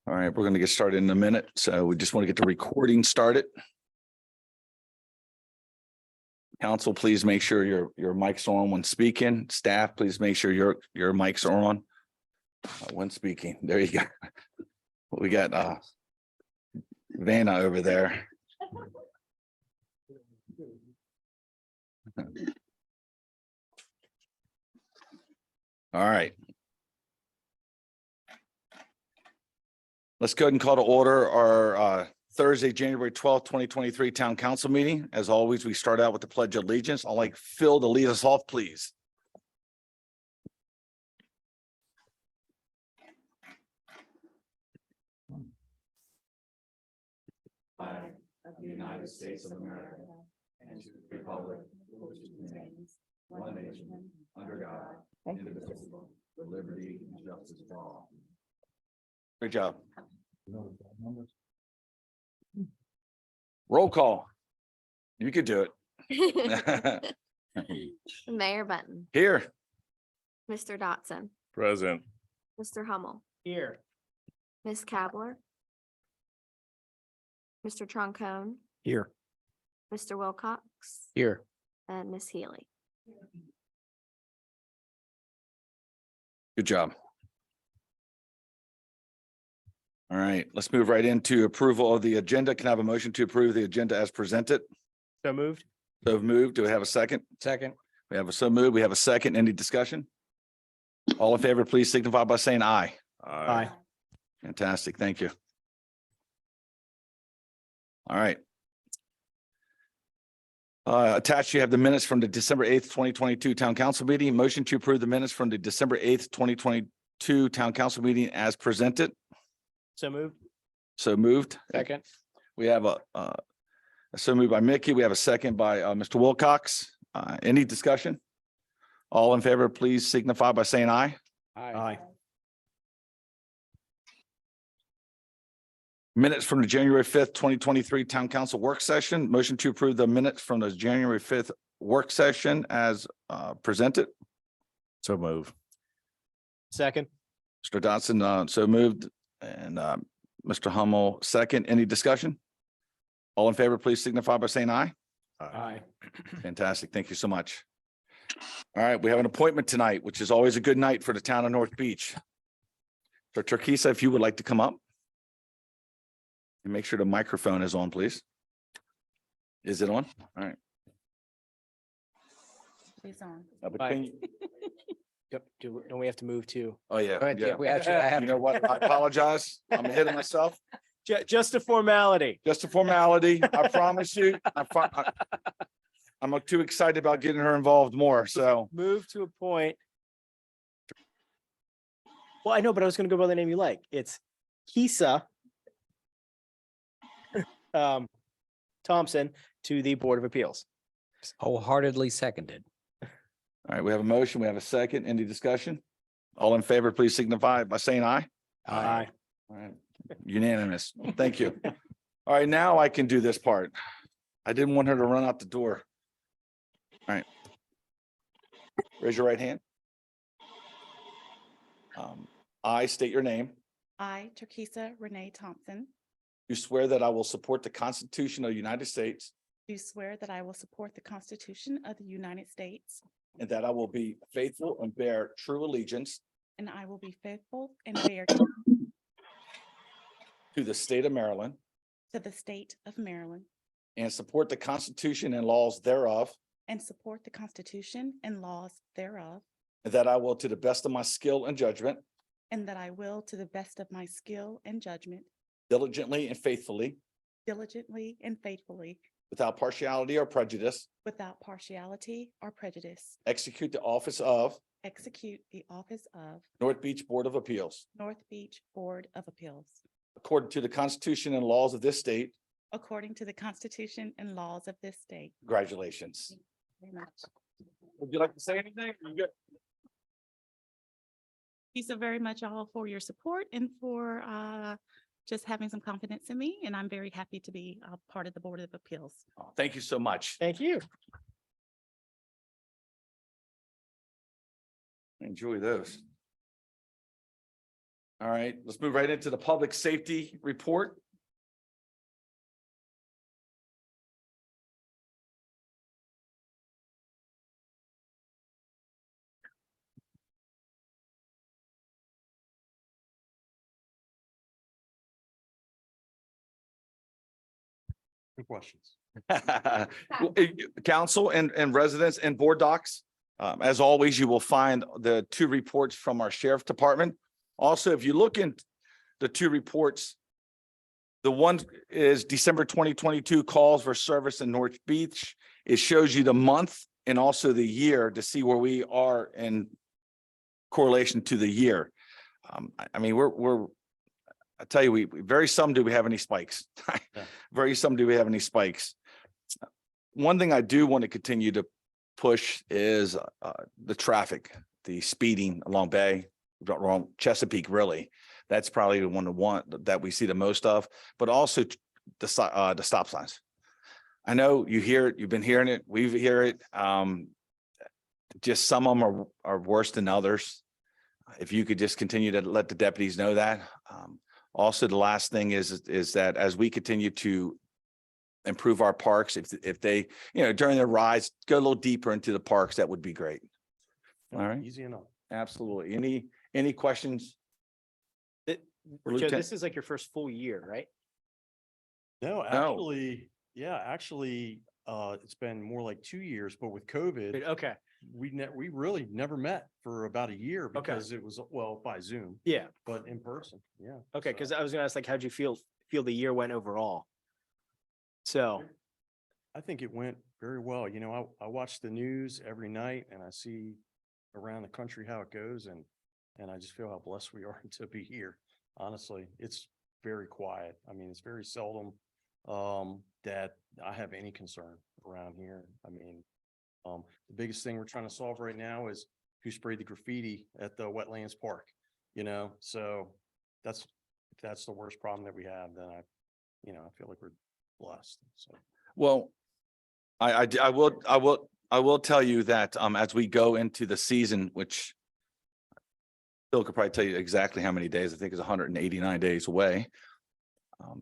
All right, we're going to get started in a minute. So we just want to get the recording started. Council, please make sure your mics are on when speaking. Staff, please make sure your mics are on when speaking. There you go. We got Vanna over there. All right. Let's go ahead and call to order our Thursday, January 12th, 2023 Town Council meeting. As always, we start out with the Pledge of Allegiance. I'd like Phil to lead us off, please. Flag of the United States of America and to the republic for which it stands, one nation, under God, indivisible, with liberty and justice for all. Great job. Roll call. You could do it. Mayor Button, Here. Mr. Dotson, Present. Mr. Hummel, Here. Ms. Kabler, Mr. Troncone, Here. Mr. Wilcox, Here. and Ms. Healy. Good job. All right, let's move right into approval of the agenda. Can I have a motion to approve the agenda as presented? So moved. So moved. Do we have a second? Second. We have a so moved. We have a second. Any discussion? All in favor, please signify by saying aye. Aye. Fantastic. Thank you. All right. Attached, you have the minutes from the December 8th, 2022 Town Council meeting. Motion to approve the minutes from the December 8th, 2022 Town Council meeting as presented. So moved. So moved. Second. We have a so moved by Mickey. We have a second by Mr. Wilcox. Any discussion? All in favor, please signify by saying aye. Aye. Minutes from the January 5th, 2023 Town Council work session. Motion to approve the minutes from the January 5th work session as presented. So move. Second. Mr. Dotson, so moved, and Mr. Hummel, second. Any discussion? All in favor, please signify by saying aye. Aye. Fantastic. Thank you so much. All right, we have an appointment tonight, which is always a good night for the town of North Beach. So Turquesa, if you would like to come up. And make sure the microphone is on, please. Is it on? All right. It's on. Aye. Yep. Don't we have to move to? Oh, yeah. Go ahead. Yeah. We actually, I have. You know what? I apologize. I'm ahead of myself. Just a formality. Just a formality. I promise you. I'm too excited about getting her involved more. So Move to a point. Well, I know, but I was gonna go by the name you like. It's Kisa Thompson to the Board of Appeals. Wholeheartedly seconded. all right, we have a motion. We have a second. Any discussion? All in favor, please signify by saying aye. Aye. All right, unanimous. Thank you. All right, now I can do this part. I didn't want her to run out the door. All right. Raise your right hand. I state your name. I, Turquesa Renee Thompson, You swear that I will support the Constitution of the United States do swear that I will support the Constitution of the United States, and that I will be faithful and bear true allegiance and I will be faithful and bear to the state of Maryland to the state of Maryland and support the Constitution and laws thereof, and support the Constitution and laws thereof, and that I will, to the best of my skill and judgment, and that I will, to the best of my skill and judgment, diligently and faithfully, diligently and faithfully, without partiality or prejudice, without partiality or prejudice, execute the office of execute the office of North Beach Board of Appeals North Beach Board of Appeals according to the Constitution and laws of this state. according to the Constitution and laws of this state. Congratulations. Very much. Would you like to say anything? You good? Thank you so very much all for your support and for just having some confidence in me. And I'm very happy to be a part of the Board of Appeals. Oh, thank you so much. Thank you. Enjoy those. All right, let's move right into the public safety report. Good questions. Council and residents and board docs. As always, you will find the two reports from our sheriff department. Also, if you look in the two reports, the one is December 2022 calls for service in North Beach. It shows you the month and also the year to see where we are in correlation to the year. I mean, I tell you, we very seldom do we have any spikes. Very seldom do we have any spikes. One thing I do want to continue to push is the traffic, the speeding along Bay, wrong Chesapeake, really. That's probably the one that we see the most of, but also the stop signs. I know you hear it, you've been hearing it, we hear it. Just some of them are worse than others. If you could just continue to let the deputies know that. Also, the last thing is that as we continue to improve our parks, if they, during their rides, go a little deeper into the parks, that would be great. All right. Easy enough. Absolutely. Any questions? Joe, Lieutenant- this is like your first full year, right? No, actually, it's been more like 2 years, but with COVID, Okay, we really never met for about a year Okay. because it was, well, by Zoom, yeah, but in person. Yeah. okay, because So I was gonna ask, like, how'd you feel the year went overall? So, I think it went very well. I watch the news every night and I see around the country how it goes and I just feel how blessed we are to be here. Honestly, it's very quiet. I mean, it's very seldom that I have any concern around here. I mean, the biggest thing we're trying to solve right now is who sprayed the graffiti at the Wetlands Park, so if that's the worst problem that we have, then I feel like we're blessed. So Well, I will tell you that as we go into the season, which Phil could probably tell you exactly how many days, I think is 189 days away.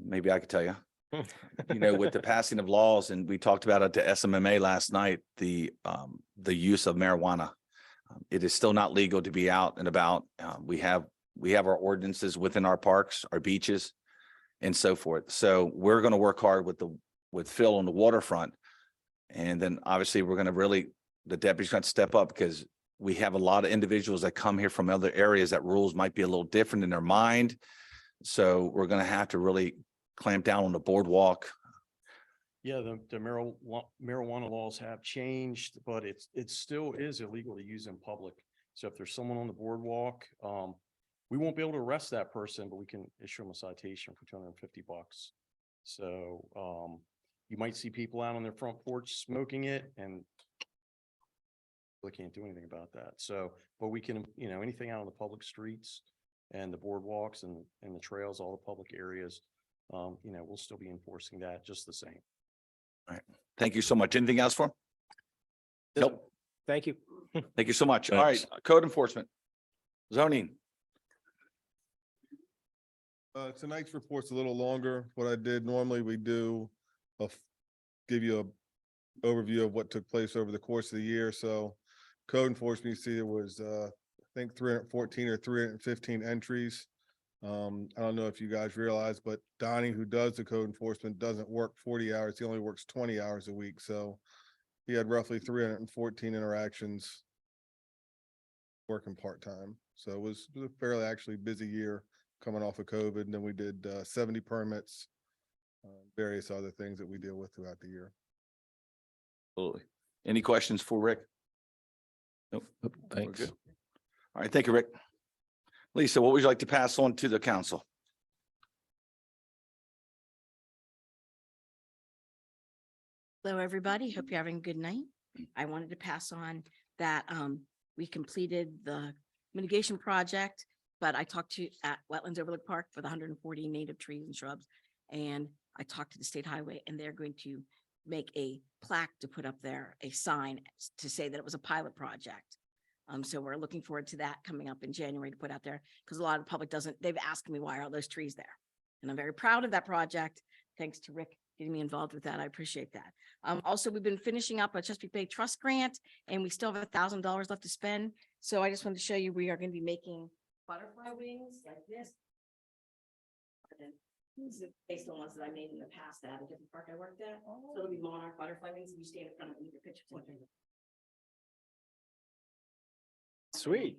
Maybe I could tell you. With the passing of laws, and we talked about it to SMMA last night, the use of marijuana. It is still not legal to be out and about. We have our ordinances within our parks, our beaches, and so forth. So we're going to work hard with Phil on the waterfront. And then obviously we're going to the deputy's going to step up because we have a lot of individuals that come here from other areas that rules might be a little different in their mind. So we're going to have to really clamp down on the boardwalk. yeah, the marijuana laws have changed, but it still is illegal to use in public. So if there's someone on the boardwalk, we won't be able to arrest that person, but we can issue them a citation for $250. So you might see people out on their front porch smoking it and we can't do anything about that. So, but we can, anything out on the public streets and the boardwalks and the trails, all the public areas, we'll still be enforcing that just the same. Thank you so much. Anything else for him? Nope. thank you. Thank you so much. All right, code enforcement. Zoning. Tonight's report's a little longer. What I did, normally we do give you a overview of what took place over the course of the year. So code enforcement, you see there was, I think 314 or 315 entries. I don't know if you guys realize, but Donnie, who does the code enforcement, doesn't work 40 hours. He only works 20 hours a week. So he had roughly 314 interactions working part-time. So it was a fairly actually busy year coming off of COVID. And then we did 70 permits, various other things that we deal with throughout the year. Absolutely. Any questions for Rick? Nope. We're Thanks. good. All right, thank you, Rick. Lisa, what would you like to pass on to the council? Hello, everybody. Hope you're having a good night. I wanted to pass on that we completed the mitigation project, but I talked to at Wetlands Overlook Park for the 140 native trees and shrubs. And I talked to the state highway and they're going to make a plaque to put up there, a sign to say that it was a pilot project. So we're looking forward to that coming up in January to put out there because a lot of the public they've asked me, why are all those trees there? And I'm very proud of that project. Thanks to Rick getting me involved with that. I appreciate that. Also, we've been finishing up a Chesapeake Bay Trust grant and we still have $1,000 left to spend. So I just wanted to show you, we are going to be making butterfly wings like this. And these are based on ones that I made in the past at a different park I worked at. So it'll be monarch butterfly wings and you stand in front of it and your picture. Sweet.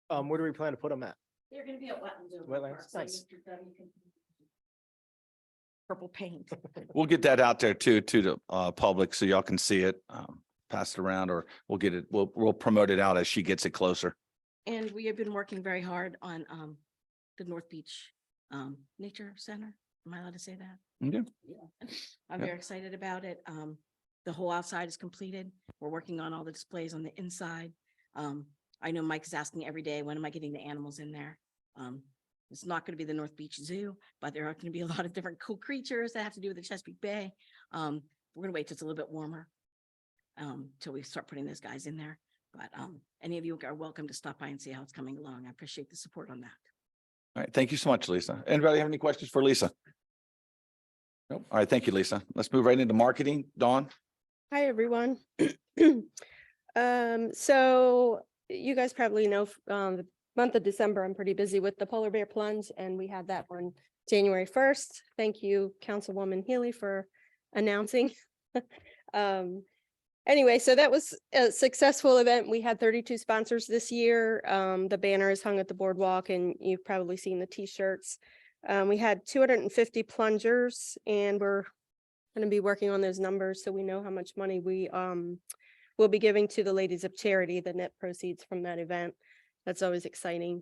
Where do we plan to put them at? They're gonna be at Wetlands. Overlook Wetlands, Park, so nice. Mr. W can- Purple paint. We'll get that out there too, to the public, so y'all can see it, pass it around, or we'll get it, we'll promote it out as she gets it closer. And we have been working very hard on the North Beach Nature Center. Am I allowed to say that? Okay. Yeah. I'm Yeah. very excited about it. The whole outside is completed. We're working on all the displays on the inside. I know Mike is asking every day, when am I getting the animals in there? It's not going to be the North Beach Zoo, but there are going to be a lot of different cool creatures that have to do with the Chesapeake Bay. We're going to wait till it's a little bit warmer till we start putting those guys in there. But any of you are welcome to stop by and see how it's coming along. I appreciate the support on that. All right, thank you so much, Lisa. Anybody have any questions for Lisa? Nope. All right, thank you, Lisa. Let's move right into marketing. Dawn? Hi, everyone. So you guys probably know, the month of December, I'm pretty busy with the Polar Bear Plunge, and we had that on January 1st. Thank you, Councilwoman Healy, for announcing. Anyway, so that was a successful event. We had 32 sponsors this year. The banner is hung at the boardwalk, and you've probably seen the T-shirts. We had 250 plungers, and we're going to be working on those numbers so we know how much money we will be giving to the Ladies of Charity, the net proceeds from that event. That's always exciting.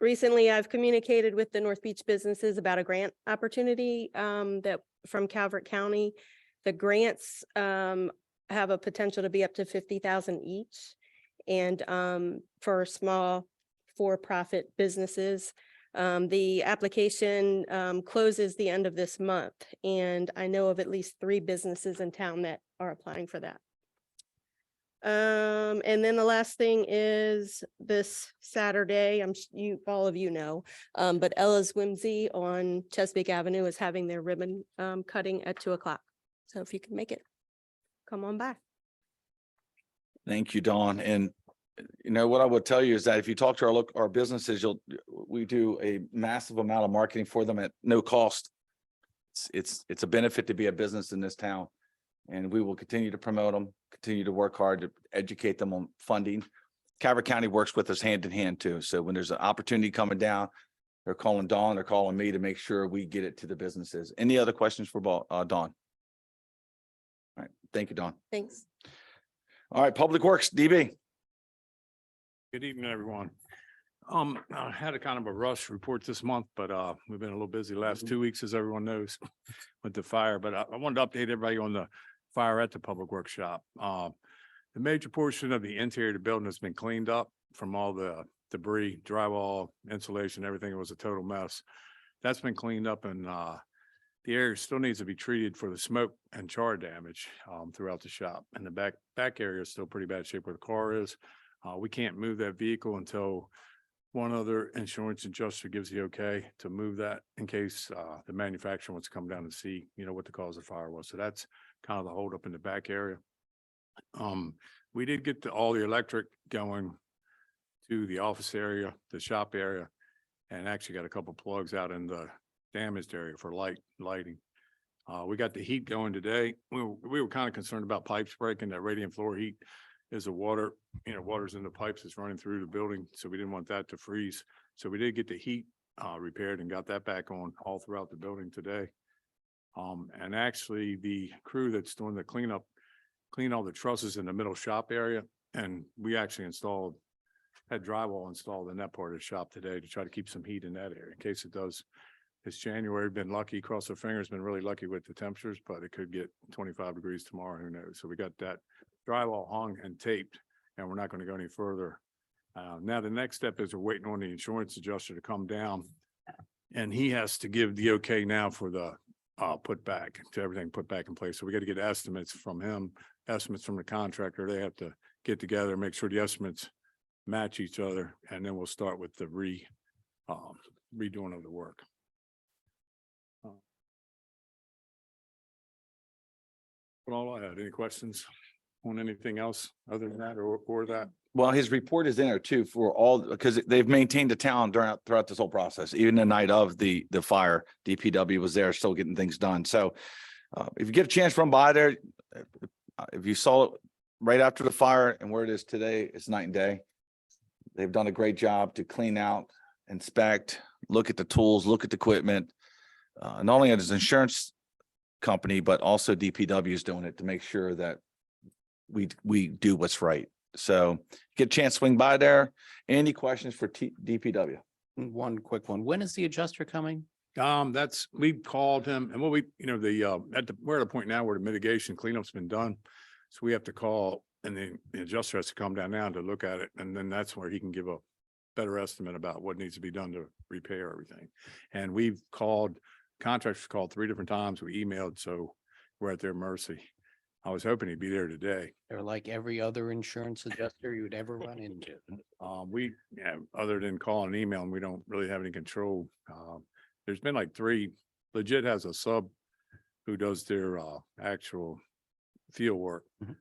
Recently, I've communicated with the North Beach businesses about a grant opportunity that from Calvert County. The grants have a potential to be up to 50,000 each, and for small for-profit businesses. The application closes the end of this month, and I know of at least 3 businesses in town that are applying for that. And then the last thing is this Saturday, all of you know, but Ella's Whimsy on Chesapeake Avenue is having their ribbon cutting at 2:00. So if you can make it, come on by. Thank you, Dawn. And you know, what I would tell you is that if you talk to our businesses, we do a massive amount of marketing for them at no cost. It's a benefit to be a business in this town. And we will continue to promote them, continue to work hard to educate them on funding. Calvert County works with us hand in hand too. So when there's an opportunity coming down, they're calling Dawn, they're calling me to make sure we get it to the businesses. Any other questions for Dawn? All right, thank you, Dawn. Thanks. All right, Public Works, DB. Good evening, everyone. I had a kind of a rush report this month, but we've been a little busy the last 2 weeks, as everyone knows, with the fire. But I wanted to update everybody on the fire at the Public Works shop. The major portion of the interior of the building has been cleaned up from all the debris, drywall, insulation, everything. It was a total mess. That's been cleaned up, and the area still needs to be treated for the smoke and char damage throughout the shop. And the back area is still pretty bad shape where the car is. We can't move that vehicle until one other insurance adjuster gives the okay to move that in case the manufacturer wants to come down and see, what the cause of fire was. So that's kind of the holdup in the back area. We did get all the electric going to the office area, the shop area, and actually got a couple plugs out in the damaged area for lighting. We got the heat going today. We were kind of concerned about pipes breaking. That radiant floor heat is the water, water's in the pipes that's running through the building. So we didn't want that to freeze. So we did get the heat repaired and got that back on all throughout the building today. And actually the crew that's doing the cleanup, clean all the trusses in the middle shop area. And we actually had drywall installed in that part of the shop today to try to keep some heat in that area in case it does. This January, been lucky, cross our fingers, been really lucky with the temperatures, but it could get 25 degrees tomorrow, who knows? So we got that drywall hung and taped, and we're not going to go any further. Now the next step is we're waiting on the insurance adjuster to come down, and he has to give the okay now for the put back, to everything put back in place. So we got to get estimates from him, estimates from the contractor. They have to get together, make sure the estimates match each other, and then we'll start with the redoing of the work. But all I had, any questions on anything else other than that or that? Well, his report is in there too for all, because they've maintained the town throughout this whole process. Even the night of the fire, DPW was there still getting things done. So if you get a chance, run by there. If you saw it right after the fire and where it is today, it's night and day. They've done a great job to clean out, inspect, look at the tools, look at the equipment. Not only as an insurance company, but also DPW is doing it to make sure that we do what's right. So get a chance, swing by there. Any questions for DPW? One quick one. When is the adjuster coming? We called him and we're at a point now where the mitigation cleanup's been done. So we have to call and the adjuster has to come down now to look at it. And then that's where he can give a better estimate about what needs to be done to repair everything. And we've called, contractors called 3 different times. We emailed, so we're at their mercy. I was hoping he'd be there today. They're like every other insurance adjuster you would ever run into. Other than calling and emailing, we don't really have any control. There's been like 3, Legit has a sub who does their actual field work. Mhm.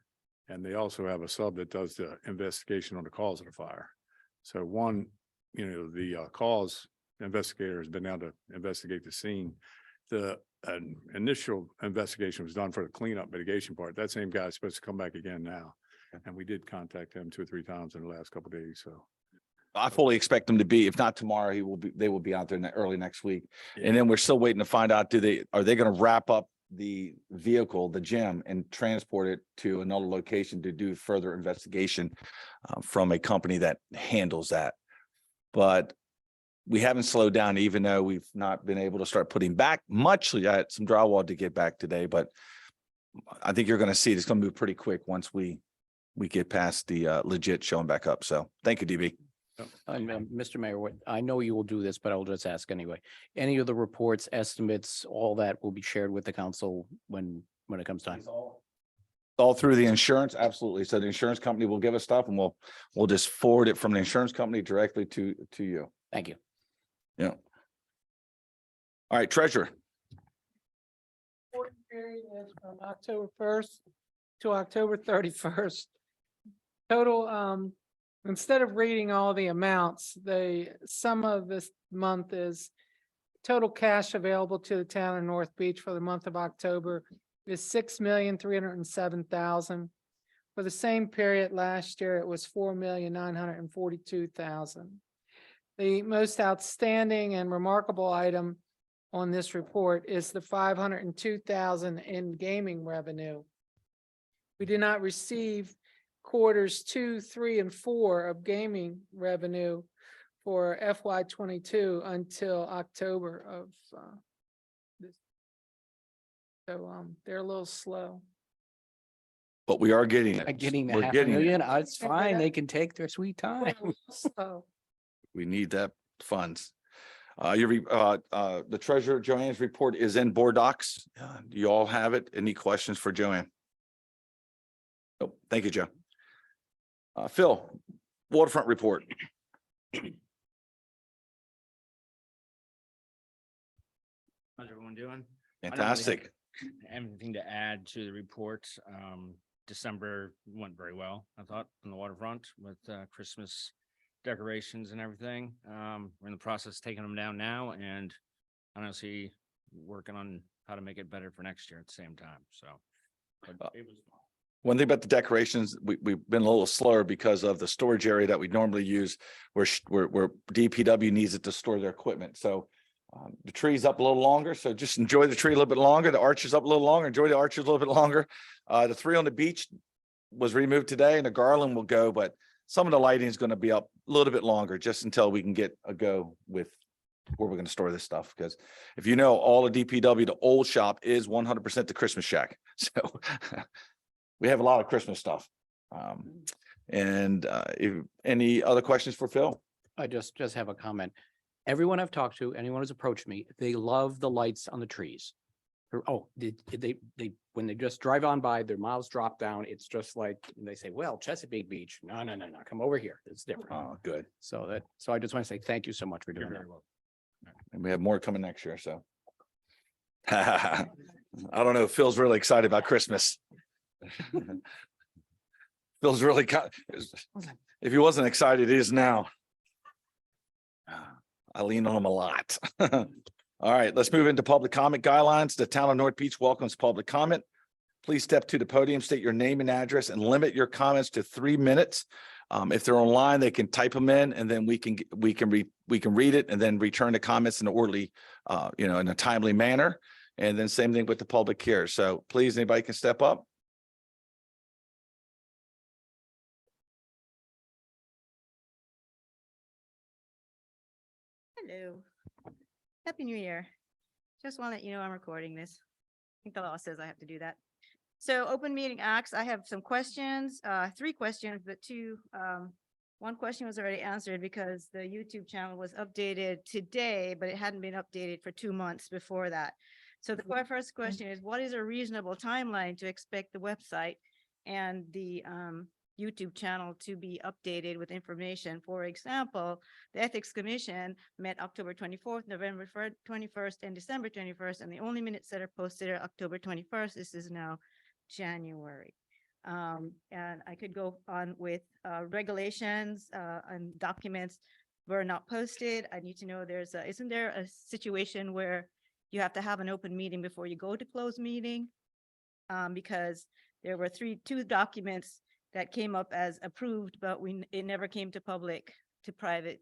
And they also have a sub that does the investigation on the cause of the fire. So one, the cause investigator has been down to investigate the scene. The initial investigation was done for the cleanup mitigation part. That same guy is supposed to come back again now. And we did contact him 2 or 3 times in the last couple of days, so. I fully expect them to be, if not tomorrow, they will be out there early next week. And then we're still waiting to find out, are they going to wrap up the vehicle, the gym, and transport it to another location to do further investigation from a company that handles that. But we haven't slowed down, even though we've not been able to start putting back much. We got some drywall to get back today, but I think you're going to see it's going to move pretty quick once we get past the Legit showing back up. So thank you, DB. And Mr. Mayor, I know you will do this, but I'll just ask anyway. Any of the reports, estimates, all that will be shared with the council when it comes time. All through the insurance, absolutely. So the insurance company will give us stuff and we'll just forward it from the insurance company directly to you. Thank you. Yeah. All right, treasurer. Period is from October 1st to October 31st. Total, instead of reading all the amounts, the sum of this month is total cash available to the town of North Beach for the month of October is $6,307,000. For the same period last year, it was $4,942,000. The most outstanding and remarkable item on this report is the $502,000 in gaming revenue. We did not receive quarters 2, 3, and 4 of gaming revenue for FY22 until October of this. So they're a little slow. But we are getting it. Getting the We're getting it. $500,000, it's fine. They can take their sweet time. Slow. We need that funds. The treasurer Joanne's report is in board docs. Do you all have it? Any questions for Joanne? Oh, thank you, Joe. Phil, waterfront report. How's everyone doing? Fantastic. Anything to add to the report? December went very well, I thought, on the waterfront with Christmas decorations and everything. We're in the process of taking them down now, and I don't see working on how to make it better for next year at the same time. So but it was fun. One thing about the decorations, we've been a little slower because of the storage area that we normally use where DPW needs it to store their equipment. So the tree's up a little longer. So just enjoy the tree a little bit longer. The arch is up a little longer. Enjoy the arches a little bit longer. The 3 on the beach was removed today and the garland will go, but some of the lighting is going to be up a little bit longer just until we can get a go with where we're going to store this stuff. Because if you know, all of DPW, the old shop is 100% the Christmas shack. So we have a lot of Christmas stuff. If any other questions for Phil? I just have a comment. Everyone I've talked to, anyone who's approached me, they love the lights on the trees. Oh, when they just drive on by, their miles drop down. It's just like, they say, well, Chesapeake Beach. No, no, no, no, come over here. It's different. Oh, good. So I just want to say thank you so much for You're doing that. very welcome. And we have more coming next year, so. I don't know. Phil's really excited about Christmas. Phil's really, if he wasn't excited, he is now. I lean on him a lot. All right, let's move into public comment guidelines. The town of North Beach welcomes public comment. Please step to the podium, state your name and address, and limit your comments to 3 minutes. If they're online, they can type them in, and then we can read it and then return the comments in an orderly, in a timely manner. And then same thing with the public here. So please, anybody can step up. Hello. Happy New Year. Just want to let you know I'm recording this. I think the law says I have to do that. So open meeting acts, I have some questions, 3 questions, but 2, one question was already answered because the YouTube channel was updated today, but it hadn't been updated for 2 months before that. So the first question is, what is a reasonable timeline to expect the website and the YouTube channel to be updated with information? For example, the Ethics Commission met October 24th, November 21st, and December 21st, and the only minutes that are posted are October 21st. This is now January. And I could go on with regulations and documents were not posted. I need to know isn't there a situation where you have to have an open meeting before you go to closed meeting? Because there were 2 documents that came up as approved, but it never came to public, to private,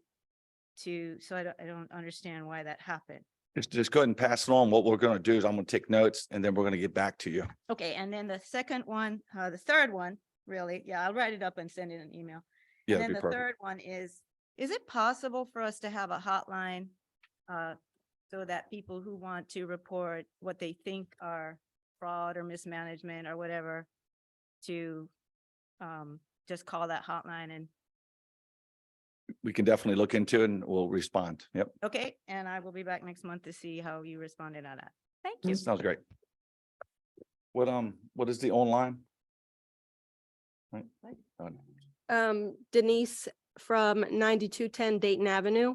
so I don't understand why that happened. Just go ahead and pass it on. What we're going to do is I'm going to take notes, and then we're going to get back to you. Okay, and then the third one, really, I'll write it up and send it an email. Yeah, And that'd then be the perfect. third one is it possible for us to have a hotline so that people who want to report what they think are fraud or mismanagement or whatever to just call that hotline and, We can definitely look into it and we'll respond. Yep, okay, and I will be back next month to see how you responded on that. Thank you. sounds great. What is the online? Right. Denise from 9210 Dayton Avenue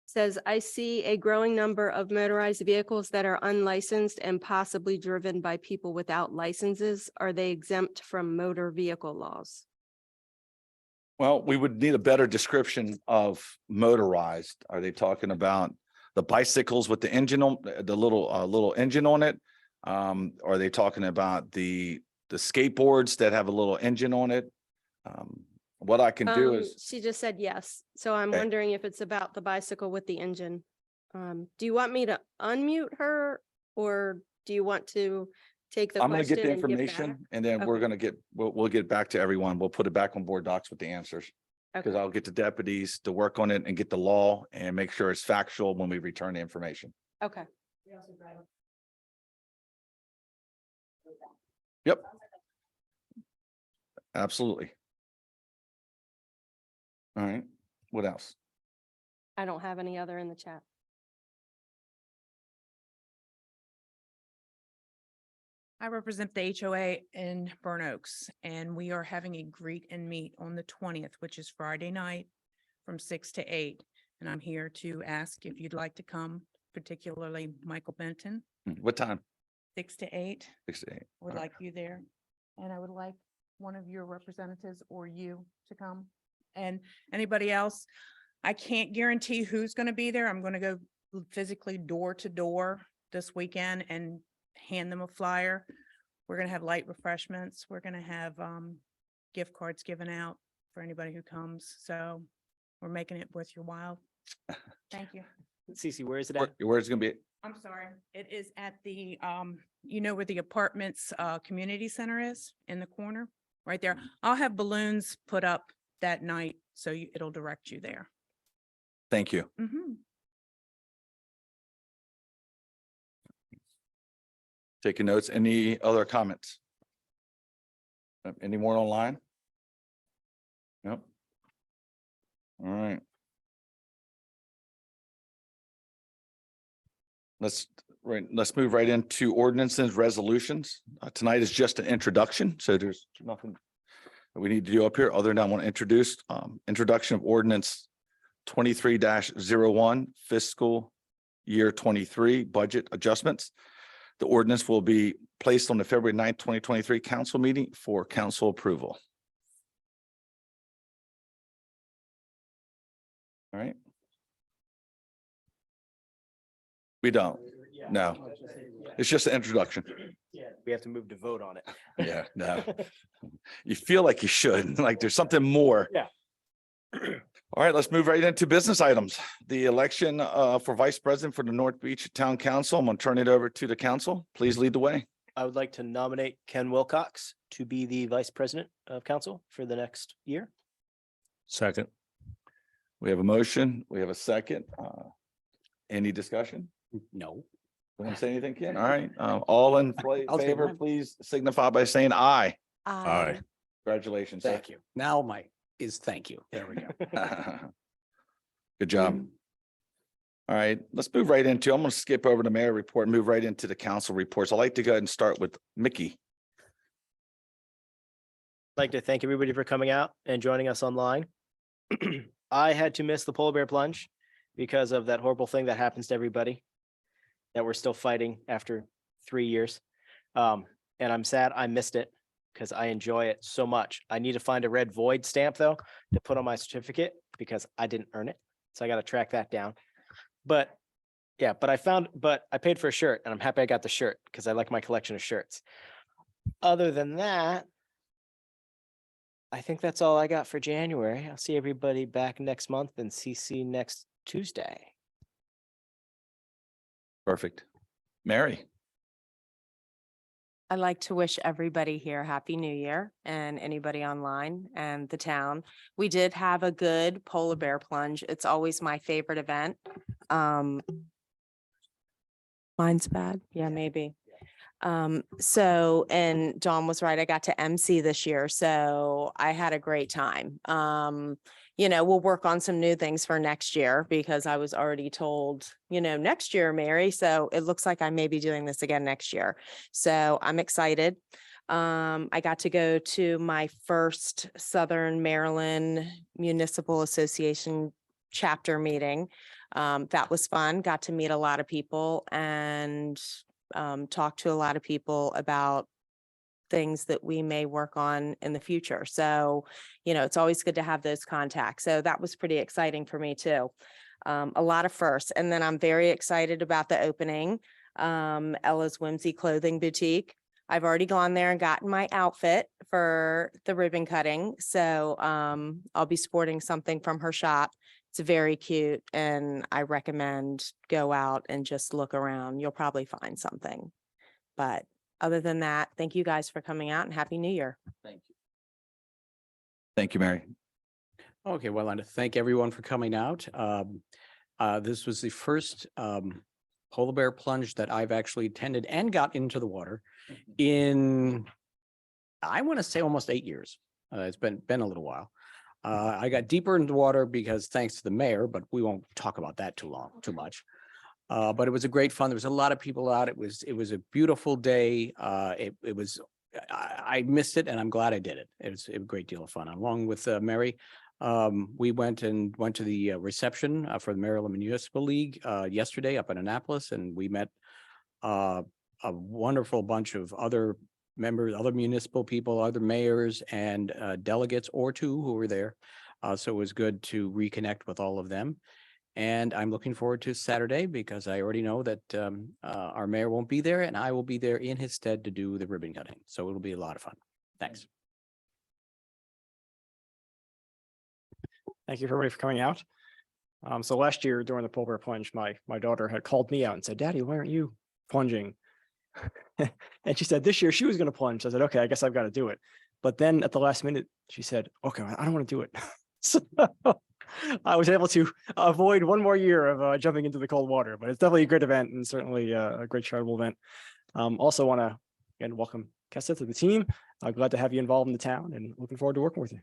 says, I see a growing number of motorized vehicles that are unlicensed and possibly driven by people without licenses. Are they exempt from motor vehicle laws? Well, we would need a better description of motorized. Are they talking about the bicycles with the engine on, the little engine on it? Are they talking about the skateboards that have a little engine on it? What I can do is, She just said yes. So I'm Okay. wondering if it's about the bicycle with the engine. Do you want me to unmute her, or do you want to take the I'm gonna get question the and give back? information, and then we're Okay. gonna we'll get back to everyone. We'll put it back on board docs with the answers. Because Okay. I'll get the deputies to work on it and get the law and make sure it's factual when we return the information. Okay. Yep. Absolutely. All right, what else? I don't have any other in the chat. I represent the HOA in Burn Oaks, and we are having a greet and meet on the 20th, which is Friday night from 6 to 8. And I'm here to ask if you'd like to come, particularly Michael Benton, What time? 6 to 8. 6 to 8. Would All right. like you there. And I would like one of your representatives or you to come. And anybody else, I can't guarantee who's going to be there. I'm going to go physically door to door this weekend and hand them a flyer. We're going to have light refreshments. We're going to have gift cards given out for anybody who comes. So we're making it worth your while. Thank you. Cece, where is it at? Where's it gonna be? I'm sorry. It is at the, where the apartments, community center is in the corner, right there. I'll have balloons put up that night, so it'll direct you there. Thank you. Mhm. Taking notes. Any other comments? Any more online? Nope. All right. right, let's move right into ordinances, resolutions. Tonight is just an introduction, so there's nothing that we need to do up here, other than I want to introduce, introduction of ordinance 23-01 fiscal year 23 budget adjustments. The ordinance will be placed on the February 9th, 2023 council meeting for council approval. All right. We don't. No, it's just an introduction. We have to move to vote on it. Yeah, no. You feel like you should, like there's something more. Yeah. All right, let's move right into business items. The election for vice president for the North Beach Town Council. I'm gonna turn it over to the council. Please lead the way. I would like to nominate Ken Wilcox to be the vice president of council for the next year. Second. We have a motion. We have a second. Any discussion? No. Want to say anything, Ken? All right, all in I'll take favor, mine. please signify by saying aye. Aye. Congratulations. sir. Thank you. Now thank you. There we go. Good job. All right, let's move right into, I'm gonna skip over the mayor report, and move right into the council reports. I'd like to go ahead and start with Mickey. I'd like to thank everybody for coming out and joining us online. I had to miss the polar bear plunge because of that horrible thing that happens to everybody that we're still fighting after 3 years. And I'm sad I missed it because I enjoy it so much. I need to find a red void stamp though to put on my certificate because I didn't earn it. So I got to track that down. But yeah, but I paid for a shirt and I'm happy I got the shirt because I like my collection of shirts. Other than that, I think that's all I got for January. I'll see everybody back next month and CC next Tuesday. Perfect. Mary. I'd like to wish everybody here Happy New Year and anybody online and the town. We did have a good polar bear plunge. It's always my favorite event. Mine's bad. Yeah, maybe. And Dawn was right. I got to MC this year, so I had a great time. We'll work on some new things for next year because I was already told, next year, Mary. So it looks like I may be doing this again next year. So I'm excited. I got to go to my first Southern Maryland Municipal Association chapter meeting. That was fun. Got to meet a lot of people and talk to a lot of people about things that we may work on in the future. So, it's always good to have those contacts. So that was pretty exciting for me too. A lot of firsts. And then I'm very excited about the opening, Ella's Whimsy Clothing Boutique. I've already gone there and gotten my outfit for the ribbon cutting. So I'll be sporting something from her shop. It's very cute and I recommend go out and just look around. You'll probably find something. But other than that, thank you guys for coming out and Happy New Year. Thank you. Thank you, Mary. Okay, well, and to thank everyone for coming out. This was the first polar bear plunge that I've actually attended and got into the water in, I want to say almost 8 years. It's been a little while. I got deeper into the water because thanks to the mayor, but we won't talk about that too much. But it was a great fun. There was a lot of people out. It was a beautiful day. I missed it and I'm glad I did it. It was a great deal of fun. Along with Mary, we went to the reception for the Maryland Municipal League yesterday up in Annapolis, and we met a wonderful bunch of other members, other municipal people, other mayors and delegates or two who were there. So it was good to reconnect with all of them. And I'm looking forward to Saturday because I already know that our mayor won't be there and I will be there in his stead to do the ribbon cutting. So it'll be a lot of fun. Thanks. Thank you everybody for coming out. So last year during the polar bear plunge, my daughter had called me out and said, "Daddy, why aren't you plunging?" And she said this year she was going to plunge. I said, "Okay, I guess I've got to do it." But then at the last minute, she said, "Okay, I don't want to do it." So I was able to avoid one more year of jumping into the cold water, but it's definitely a great event and certainly a great charitable event. Also want to again welcome Kessa to the team. Glad to have you involved in the town and looking forward to working with you.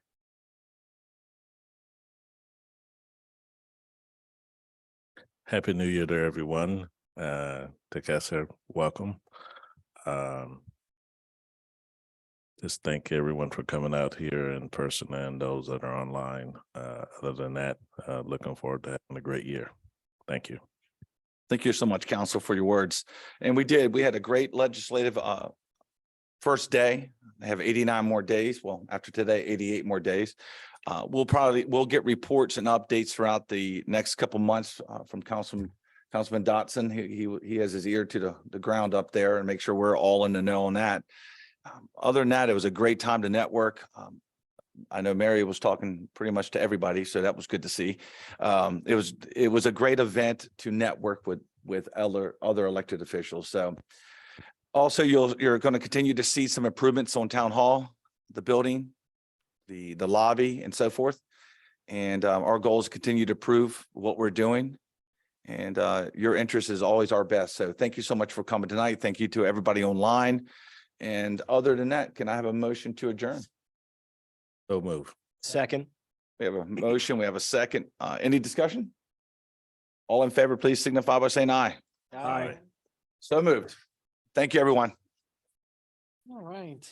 Happy New Year to everyone. Takesa, welcome. Just thank everyone for coming out here in person and those that are online. Other than that, looking forward to having a great year. Thank you. Thank you so much, council, for your words. And we had a great legislative first day. I have 89 more days. Well, after today, 88 more days. We'll get reports and updates throughout the next couple months from Councilman Dotson. He has his ear to the ground up there and make sure we're all in the know on that. Other than that, it was a great time to network. I know Mary was talking pretty much to everybody, so that was good to see. It was a great event to network with other elected officials. So also you're going to continue to see some improvements on Town Hall, the building, the lobby and so forth. And our goal is to continue to prove what we're doing. And your interest is always our best. So thank you so much for coming tonight. Thank you to everybody online. And other than that, can I have a motion to adjourn? So move. Second. We have a motion, we have a second. Any discussion? All in favor, please signify by saying aye. Aye. So moved. Thank you, everyone. All right.